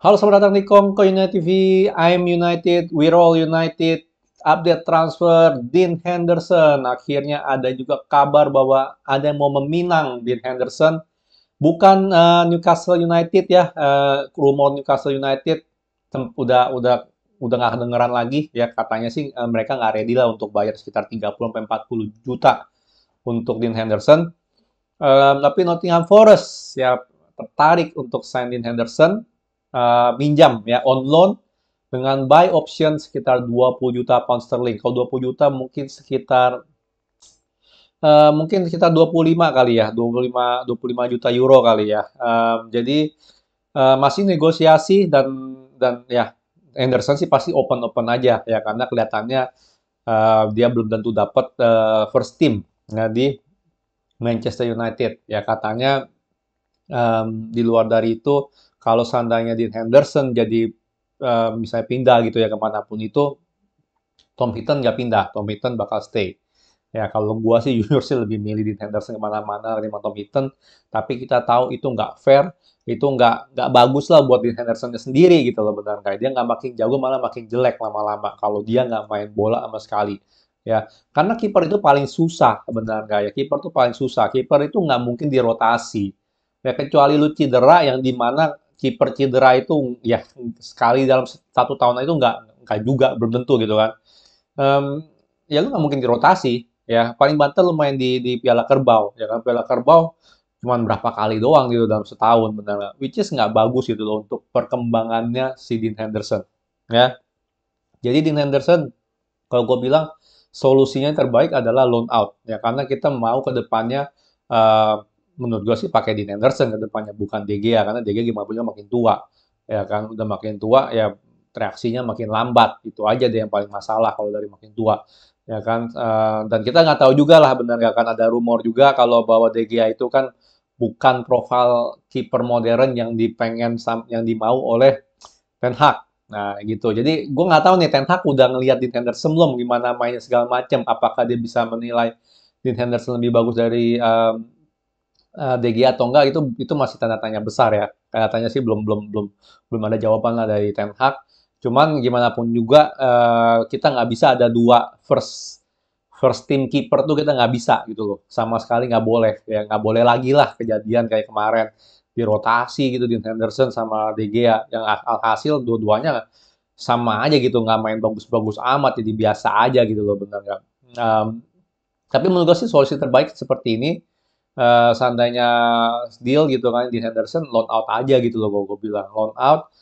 Halo, selamat datang di Kongko United TV. I'm United, we're all United. Update transfer Dean Henderson. Akhirnya ada juga kabar bahwa ada yang mau meminang Dean Henderson. Bukan Newcastle United ya. Rumor Newcastle United udah nggak kedengeran lagi ya. Katanya sih mereka nggak ready lah untuk bayar sekitar 30 sampai 40 juta untuk Dean Henderson. Tapi Nottingham Forest ya tertarik untuk sign Dean Henderson, minjam ya on loan dengan buy option sekitar 20 juta pound sterling. Kalau 20 juta mungkin sekitar 25 kali ya, 25 juta euro kali ya. Jadi masih negosiasi dan ya Henderson sih pasti open-open aja ya karena kelihatannya dia belum tentu dapat first team ya, di Manchester United ya katanya. Di luar dari itu, kalau seandainya Dean Henderson jadi misalnya pindah gitu ya kemanapun itu, Tom Hinton nggak pindah, Tom Hinton bakal stay. Ya kalau gua sih jujur sih lebih milih Dean Henderson kemana-mana ketimbang Tom Hinton, tapi kita tahu itu nggak fair, itu nggak bagus lah buat Dean Henderson sendiri gitu loh benar kayak dia nggak makin jago malah makin jelek lama-lama kalau dia nggak main bola sama sekali. Ya, karena kiper itu paling susah benar kayak kiper itu paling susah. Kiper itu nggak mungkin dirotasi. Ya kecuali lu cedera yang dimana kiper cedera itu ya sekali dalam 1 tahun itu nggak juga belum tentu gitu kan. Em, Ya lu nggak mungkin dirotasi ya paling banter lu main di Piala Kerbau ya kan Piala Kerbau cuman berapa kali doang gitu dalam setahun benar nggak? Which is nggak bagus gitu loh untuk perkembangannya si Dean Henderson ya. Jadi Dean Henderson kalau gue bilang solusinya yang terbaik adalah loan out ya karena kita mau ke depannya eh, menurut gue sih pakai Dean Henderson ke depannya bukan De Gea karena De Gea gimana pun juga makin tua ya kan udah makin tua ya reaksinya makin lambat itu aja deh yang paling masalah kalau dari makin tua ya kan. Dan kita nggak tahu juga lah benar nggak kan ada rumor juga kalau bahwa De Gea itu kan bukan profil kiper modern yang yang dimau oleh Ten Hag. Nah, gitu. Jadi, gue nggak tahu nih, Ten Hag udah ngelihat Dean Henderson belum, gimana mainnya segala macam. Apakah dia bisa menilai Dean Henderson lebih bagus dari De Gea atau enggak, itu masih tanda tanya besar ya. Kelihatannya sih belum belum belum belum ada jawaban lah dari Ten Hag. Cuman gimana pun juga kita nggak bisa ada dua first first team keeper tuh kita nggak bisa gitu loh. Sama sekali nggak boleh. Ya nggak boleh lagi lah kejadian kayak kemarin dirotasi gitu Dean Henderson sama De Gea yang alhasil dua-duanya sama aja gitu nggak main bagus-bagus amat jadi biasa aja gitu loh benar nggak. Um, tapi menurut gue sih solusi terbaik seperti ini seandainya deal gitu kan di Henderson loan out aja gitu loh gue bilang loan out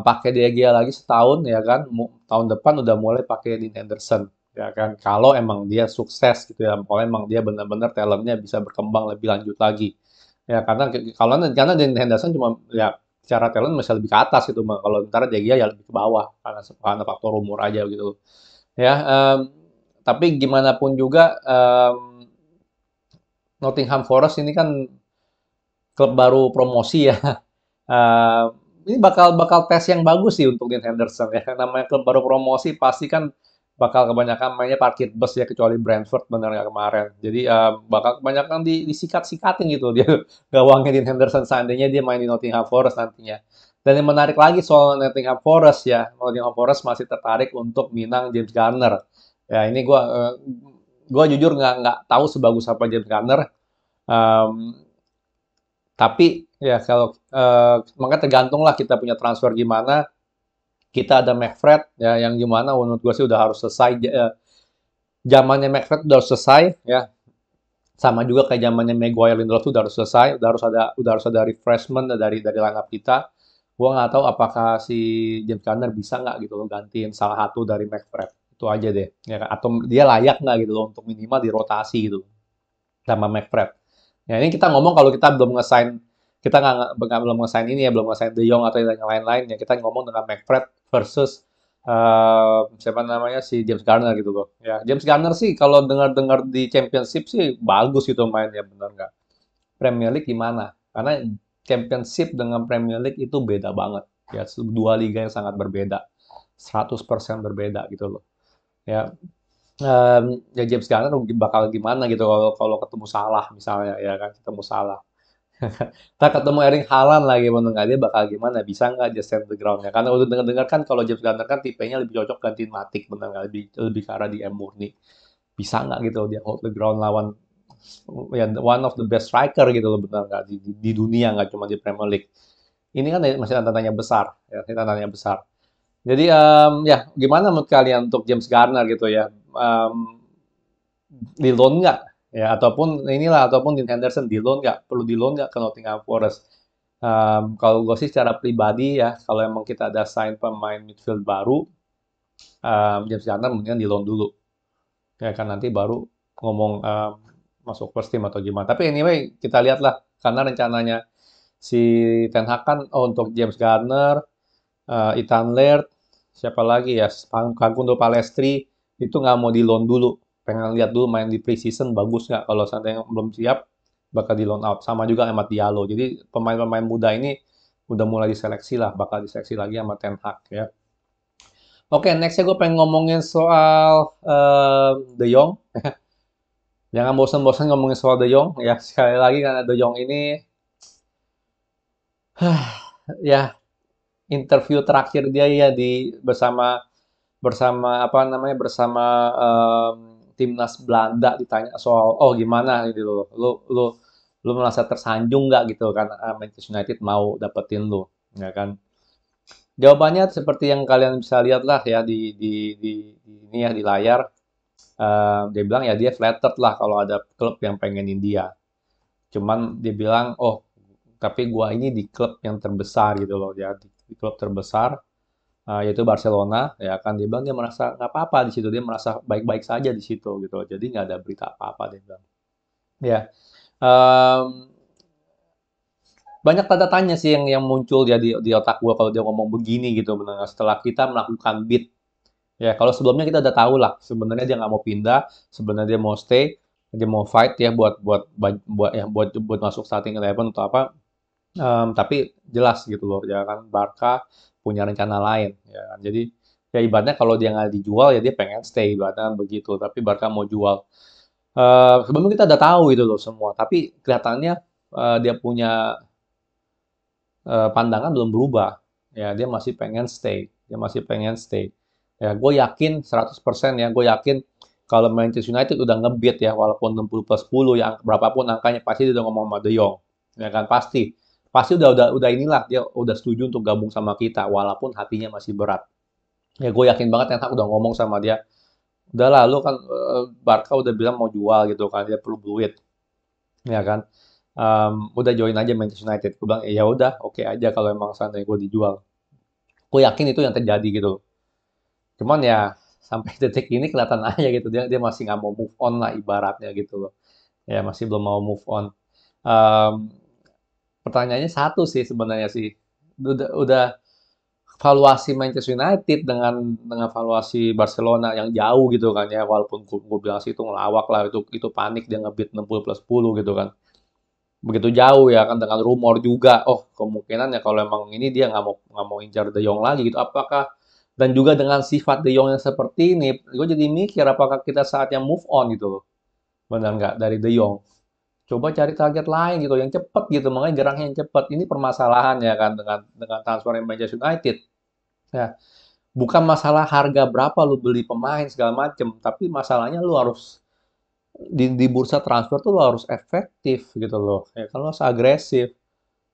pakai De Gea lagi setahun ya kan tahun depan udah mulai pakai Dean Henderson ya kan kalau emang dia sukses gitu ya kalau emang dia benar-benar talentnya bisa berkembang lebih lanjut lagi ya karena Dean Henderson cuma ya secara talent masih lebih ke atas gitu kalau ntar De Gea ya lebih ke bawah karena faktor umur aja gitu ya. Tapi gimana pun juga Nottingham Forest ini kan klub baru promosi ya. Eh, ini bakal bakal tes yang bagus sih untuk Dean Henderson ya. Namanya klub baru promosi pasti kan bakal kebanyakan mainnya parkir bus ya kecuali Brentford benar nggak kemarin. Jadi bakal kebanyakan disikat-sikatin gitu dia gawangnya Dean Henderson seandainya dia main di Nottingham Forest nantinya. Dan yang menarik lagi soal Nottingham Forest ya, Nottingham Forest masih tertarik untuk minang James Garner. Ya ini gua jujur nggak tahu sebagus apa James Garner. Um, tapi ya kalau makanya tergantung lah kita punya transfer gimana. Kita ada McFred ya yang gimana menurut gue sih udah harus selesai. Zamannya McFred udah harus selesai ya. Sama juga kayak zamannya Maguire Lindelof tuh udah harus selesai, udah harus ada refreshment dari line up kita. Gua nggak tahu apakah si James Garner bisa nggak gitu loh gantiin salah satu dari McFred. Itu aja deh. Ya kan? Atau dia layak nggak gitu loh untuk minimal dirotasi gitu sama McFred. Ya ini kita ngomong kalau kita belum ngesign kita belum ngesign ini ya belum ngesign De Jong atau yang lain-lain ya kita ngomong dengan McFred versus siapa namanya si James Garner gitu loh. Ya James Garner sih kalau dengar-dengar di Championship sih bagus gitu mainnya benar nggak? Premier League gimana? Karena Championship dengan Premier League itu beda banget. Ya dua liga yang sangat berbeda. 100% berbeda gitu loh. Ya ya James Garner bakal gimana gitu kalau kalau ketemu Salah misalnya ya kan ketemu Salah Tak ketemu Erling Haaland lagi, bener nggak dia bakal gimana? Bisa nggak dia stand the ground ya? Karena udah dengar-dengar kan kalau James Garner kan tipenya lebih cocok gantiin Matic, bener nggak? Lebih ke arah di M Murni. Bisa nggak gitu dia hold the ground lawan ya one of the best striker gitu loh, bener nggak di dunia, nggak cuma di Premier League. Ini kan masih tantangannya besar, ya, ini tantangannya besar. Jadi ya gimana menurut kalian untuk James Garner gitu ya? Di loan nggak? Ya ataupun inilah ataupun Dean Henderson di loan nggak? Perlu di loan nggak ke Nottingham Forest? Kalau gue sih secara pribadi ya, kalau emang kita ada sign pemain midfield baru, James Garner mendingan di loan dulu. Ya kan nanti baru ngomong masuk first team atau gimana. Tapi anyway, kita lihatlah karena rencananya si Ten Hag kan untuk James Garner, Ethan Laird, siapa lagi ya, Facundo Palestri itu nggak mau di loan dulu. Pengen lihat dulu main di preseason bagus nggak. Kalau seandainya belum siap, bakal di loan out. Sama juga Amat Diallo. Jadi pemain-pemain muda ini udah mulai diseleksi lah, bakal diseleksi lagi sama Ten Hag ya. Oke, nextnya gue pengen ngomongin soal De Jong. Jangan bosan-bosan ngomongin soal De Jong ya. Sekali lagi karena De Jong ini ya interview terakhir dia ya di bersama bersama apa namanya bersama timnas Belanda ditanya soal oh gimana gitu loh. Lu merasa tersanjung nggak gitu kan Manchester United mau dapetin lu ya kan. Jawabannya seperti yang kalian bisa lihat lah ya di ini ya di layar. Dia bilang ya dia flattered lah kalau ada klub yang pengenin dia. Cuman dia bilang, oh tapi gua ini di klub yang terbesar gitu loh ya di klub terbesar yaitu Barcelona ya kan dia bilang dia merasa nggak apa-apa di situ dia merasa baik-baik saja di situ gitu loh. Jadi nggak ada berita apa-apa dia bilang ya em, banyak tanda tanya sih yang muncul ya di otak gua kalau dia ngomong begini gitu benar setelah kita melakukan bid ya kalau sebelumnya kita udah tahu lah sebenarnya dia nggak mau pindah sebenarnya dia mau stay dia mau fight ya buat masuk starting eleven atau apa. Tapi jelas gitu loh, ya kan Barca punya rencana lain, ya kan. Jadi ya ibaratnya kalau dia nggak dijual ya dia pengen stay, ibaratnya kan begitu. Tapi Barca mau jual. Sebelumnya kita udah tahu itu loh semua. Tapi kelihatannya dia punya pandangan belum berubah. Ya dia masih pengen stay, dia masih pengen stay. Ya gue yakin 100% ya, gue yakin kalau Manchester United udah ngebit ya, walaupun 60 plus 10 ya berapapun angkanya pasti dia udah ngomong sama De Jong, ya kan pasti pasti udah inilah dia udah setuju untuk gabung sama kita walaupun hatinya masih berat ya gue yakin banget Ten Hag udah ngomong sama dia udah lah lu kan Barca udah bilang mau jual gitu kan dia perlu duit ya kan. Udah join aja Manchester United gue bilang ya udah oke aja kalau emang seandainya gue dijual gue yakin itu yang terjadi gitu loh. Cuman ya sampai detik ini kelihatan aja gitu dia dia masih nggak mau move on lah ibaratnya gitu loh ya masih belum mau move on. Em, Pertanyaannya satu sih sebenarnya sih. Udah valuasi Manchester United dengan valuasi Barcelona yang jauh gitu kan ya. Walaupun gue bilang sih itu ngelawak lah itu panik dia ngebid 60 plus 10 gitu kan. Begitu jauh ya kan dengan rumor juga. Oh, kemungkinan ya kalau emang ini dia nggak mau incar De Jong lagi gitu. Apakah dan juga dengan sifat De Jong yang seperti ini, gue jadi mikir apakah kita saatnya move on gitu loh. Benar nggak dari De Jong? Coba cari target lain gitu yang cepat gitu makanya geraknya yang cepat ini permasalahan ya kan dengan transfer Manchester United ya bukan masalah harga berapa lu beli pemain segala macem tapi masalahnya lu harus di bursa transfer tuh lu harus efektif gitu loh ya kan lu harus agresif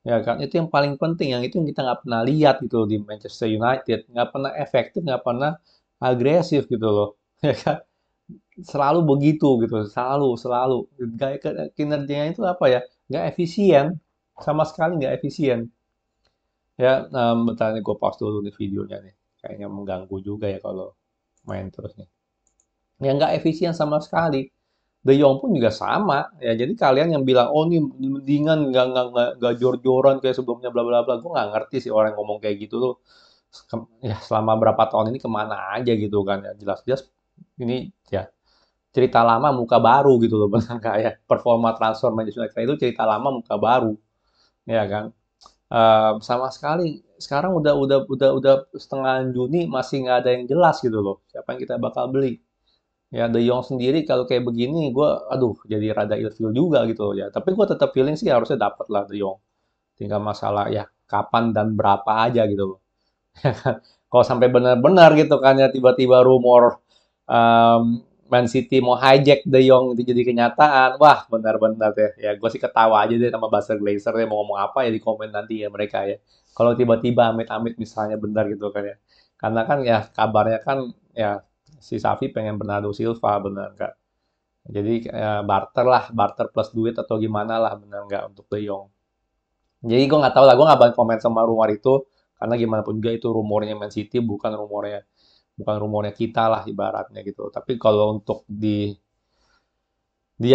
ya kan itu yang paling penting yang itu yang kita nggak pernah lihat gitu loh di Manchester United nggak pernah efektif nggak pernah agresif gitu loh ya kan selalu begitu gitu selalu selalu gaya kinerjanya itu apa ya nggak efisien sama sekali nggak efisien ya bentar nih gue pause dulu nih videonya nih kayaknya mengganggu juga ya kalau main terus nih ya nggak efisien sama sekali De Jong pun juga sama ya jadi kalian yang bilang oh ini mendingan nggak jor-joran kayak sebelumnya bla bla bla gue nggak ngerti sih orang yang ngomong kayak gitu tuh ya selama berapa tahun ini kemana aja gitu kan ya jelas-jelas ini ya cerita lama muka baru gitu loh benar kayak performa transfer Manchester United itu cerita lama muka baru ya kan. Sama sekali sekarang udah setengah Juni masih nggak ada yang jelas gitu loh siapa yang kita bakal beli Ya De Jong sendiri kalau kayak begini, gue aduh jadi rada ilfeel juga gitu loh ya. Tapi gue tetap feeling sih harusnya dapat lah De Jong. Tinggal masalah ya kapan dan berapa aja gitu loh. Kalau sampai benar-benar gitu kan ya tiba-tiba rumor Man City mau hijack De Jong itu jadi kenyataan, wah benar-benar deh. Ya gue sih ketawa aja deh sama Basel Glazer ya mau ngomong apa ya di komen nanti ya mereka ya. Kalau tiba-tiba amit-amit misalnya benar gitu kan ya. Karena kan ya kabarnya kan ya si Xavi pengen Bernardo Silva benar nggak? Jadi barter lah, barter plus duit atau gimana lah benar nggak untuk De Jong. Jadi gue nggak tahu lah, gue nggak bakal komen sama rumor itu karena gimana pun juga itu rumornya Man City bukan rumornya kita lah ibaratnya gitu. Tapi kalau untuk dia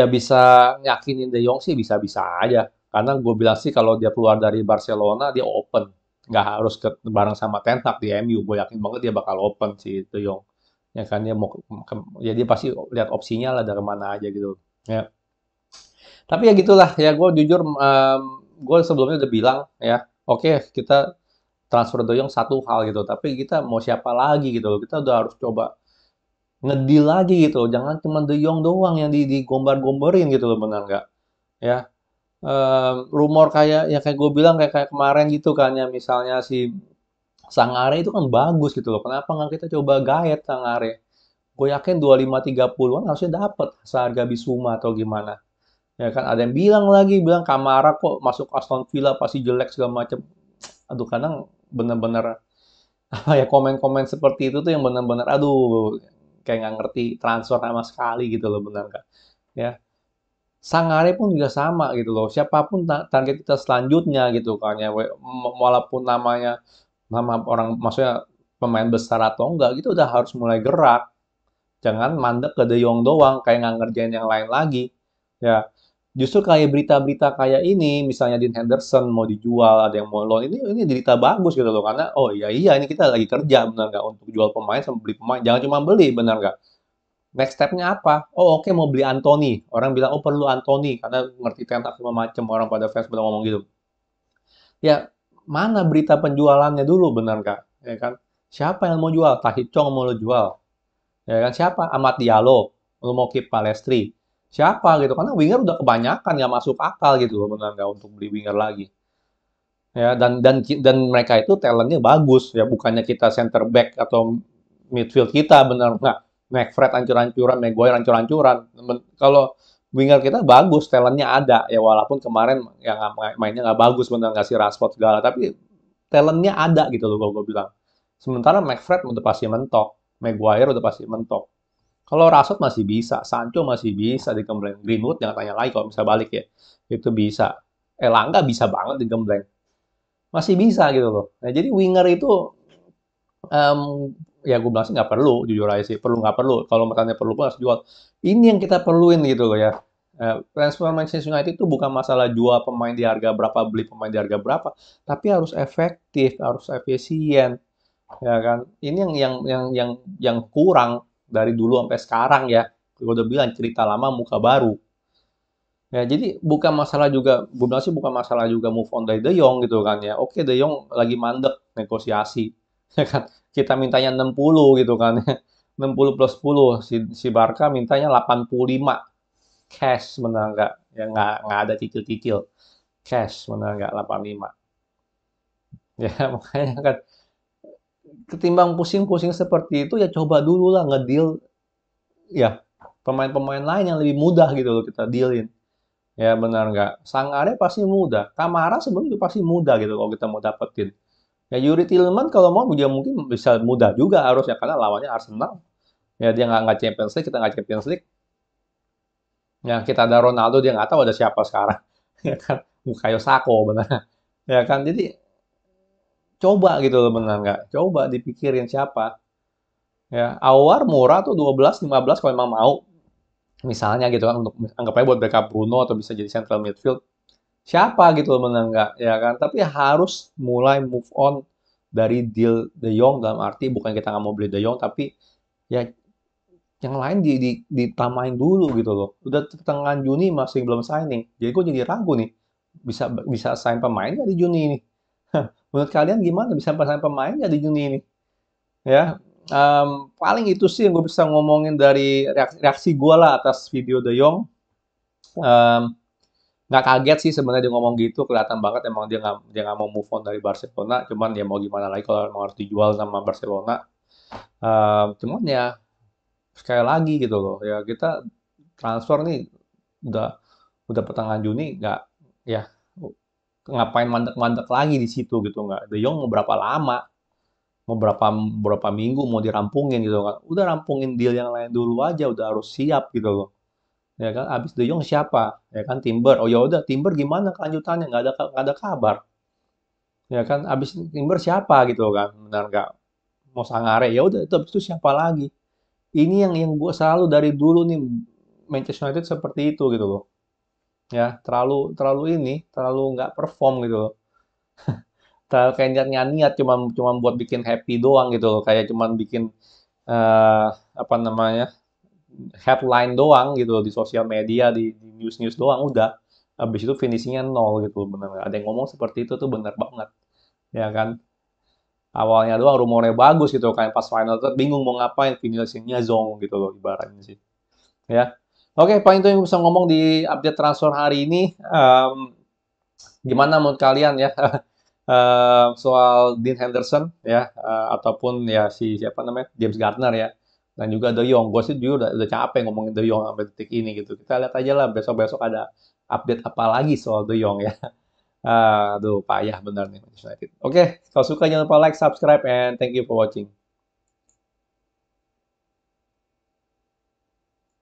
bisa yakinin De Jong sih bisa-bisa aja. Karena gue bilang sih kalau dia keluar dari Barcelona dia open, nggak harus bareng sama Ten Hag di MU. Gue yakin banget dia bakal open sih De Jong. Ya kan dia mau ya dia pasti lihat opsinya lah dari mana aja gitu. Ya. Tapi ya gitulah ya gue jujur gue sebelumnya udah bilang ya oke kita transfer De Jong satu hal gitu, tapi kita mau siapa lagi gitu loh. Kita udah harus coba ngedeal lagi gitu. Jangan cuma De Jong doang yang digombar-gomborin gitu loh, benar nggak? Ya, rumor kayak ya kayak gue bilang kayak kemarin gitu kan ya misalnya si Sangare itu kan bagus gitu loh. Kenapa nggak kita coba gaet Sangare? Gue yakin 25-30-an harusnya dapat seharga Bisuma atau gimana. Ya kan ada yang bilang Kamara kok masuk Aston Villa pasti jelek segala macam. Aduh kadang bener-bener apa ya komen-komen seperti itu tuh yang benar-benar aduh kayak nggak ngerti transfer sama sekali gitu loh benar nggak ya Sangare pun juga sama gitu loh siapapun target kita selanjutnya gitu kan ya walaupun nama orang maksudnya pemain besar atau enggak gitu udah harus mulai gerak jangan mandek ke De Jong doang kayak nggak ngerjain yang lain lagi ya justru kayak berita-berita kayak ini misalnya Dean Henderson mau dijual ada yang mau loan ini berita bagus gitu loh karena oh iya iya ini kita lagi kerja benar nggak untuk jual pemain sama beli pemain jangan cuma beli benar nggak next stepnya apa oh oke mau beli Anthony orang bilang oh perlu Anthony karena ngerti tentak semua macam orang pada fans pada ngomong gitu ya mana berita penjualannya dulu benar nggak ya kan siapa yang mau jual Tahith Chong mau lo jual ya kan siapa Amad Diallo lu mau keep Palestri siapa gitu karena winger udah kebanyakan nggak masuk akal gitu loh benar nggak untuk beli winger lagi ya dan mereka itu talentnya bagus ya bukannya kita center back atau midfield kita benar nggak McFred hancur-hancuran Maguire hancur-hancuran kalau winger kita bagus talentnya ada ya walaupun kemarin yang mainnya nggak bagus benar nggak sih Rashford segala tapi talentnya ada gitu loh kalau gue bilang sementara McFred udah pasti mentok Maguire udah pasti mentok kalau Rashford masih bisa, Sancho masih bisa digembleng. Greenwood jangan tanya lagi kalau bisa balik ya. Itu bisa. Elanga bisa banget digembleng. Masih bisa gitu loh. Nah, jadi winger itu em, ya gue bilang sih nggak perlu, jujur aja sih. Perlu nggak perlu. Kalau misalnya perlu pun harus jual. Ini yang kita perluin gitu loh ya. Transfer Manchester United itu bukan masalah jual pemain di harga berapa, beli pemain di harga berapa, tapi harus efektif, harus efisien, ya kan? Ini yang kurang dari dulu sampai sekarang ya. Gue udah bilang cerita lama muka baru. Ya, jadi bukan masalah juga, gue bilang sih bukan masalah juga move on dari De Jong gitu kan ya. Oke, De Jong lagi mandek negosiasi, ya kan. Kita mintanya 60 gitu kan ya. 60 plus 10, si Barca mintanya 85 cash benar nggak? Ya nggak ada cicil-cicil. Cash benar nggak 85. Ya makanya kan ketimbang pusing-pusing seperti itu ya coba dulu lah ngedeal ya pemain-pemain lain yang lebih mudah gitu loh kita dealin. Ya benar nggak? Sangare pasti mudah. Kamara sebenarnya pasti mudah gitu kalau kita mau dapetin. Ya Yuri Tillman kalau mau dia mungkin bisa mudah juga harusnya karena lawannya Arsenal. Ya dia nggak Champions League, kita nggak Champions League. Ya kita ada Ronaldo dia nggak tahu ada siapa sekarang. Ya kan? Bukayo Sako benar. Ya kan? Jadi coba gitu loh benar nggak? Coba dipikirin siapa. Ya Awar murah tuh 12, 15 kalau memang mau. Misalnya gitu kan untuk anggap aja buat backup Bruno atau bisa jadi central midfield. Siapa gitu loh menang nggak ya kan tapi harus mulai move on dari deal De Jong dalam arti bukan kita nggak mau beli De Jong tapi ya yang lain ditamain dulu gitu loh udah pertengahan Juni masih belum signing jadi gue jadi ragu nih bisa bisa sign pemain nggak di Juni ini menurut kalian gimana bisa sign pemain nggak di Juni ini ya Paling itu sih yang gue bisa ngomongin dari reaksi gue lah atas video De Jong. Em, nggak kaget sih sebenarnya dia ngomong gitu, kelihatan banget emang dia nggak mau move on dari Barcelona. Cuman ya mau gimana lagi kalau emang harus dijual sama Barcelona. Cuman ya sekali lagi gitu loh, ya kita transfer nih udah udah pertengahan Juni, nggak ya ngapain mandek-mandek lagi di situ gitu, nggak. De Jong mau berapa lama, mau berapa berapa minggu mau dirampungin gitu kan, udah rampungin deal yang lain dulu aja, udah harus siap gitu loh, ya kan. Abis De Jong siapa, ya kan. Timber, oh ya udah, Timber gimana kelanjutannya, nggak ada kabar, ya kan. Abis Timber siapa gitu kan, benar nggak. Mau Sangare, ya udah, itu abis itu siapa lagi. Ini yang gue selalu dari dulu nih, Manchester United seperti itu gitu loh, ya. Terlalu terlalu ini terlalu nggak perform gitu loh. Kayak niat-niat cuma cuma buat bikin happy doang gitu loh, kayak cuman bikin apa namanya, headline doang gitu loh, di sosial media, di news-news doang udah. Habis itu finishingnya nol gitu loh, bener. Ada yang ngomong seperti itu tuh bener banget, ya kan. Awalnya doang rumornya bagus gitu kan, pas final tuh bingung mau ngapain, finishingnya zong gitu loh ibaratnya sih, ya. Oke, paling itu yang bisa ngomong di update transfer hari ini. Gimana menurut kalian ya, soal Dean Henderson ya, ataupun ya si siapa namanya, James Gardner ya, dan juga De Jong. Gue sih juga udah capek ngomongin De Jong sampai detik ini gitu. Kita lihat aja lah besok-besok ada update apa lagi soal De Jong ya. Aduh, payah benar nih Manchester United. Oke, kalau suka jangan lupa like, subscribe, and thank you for watching.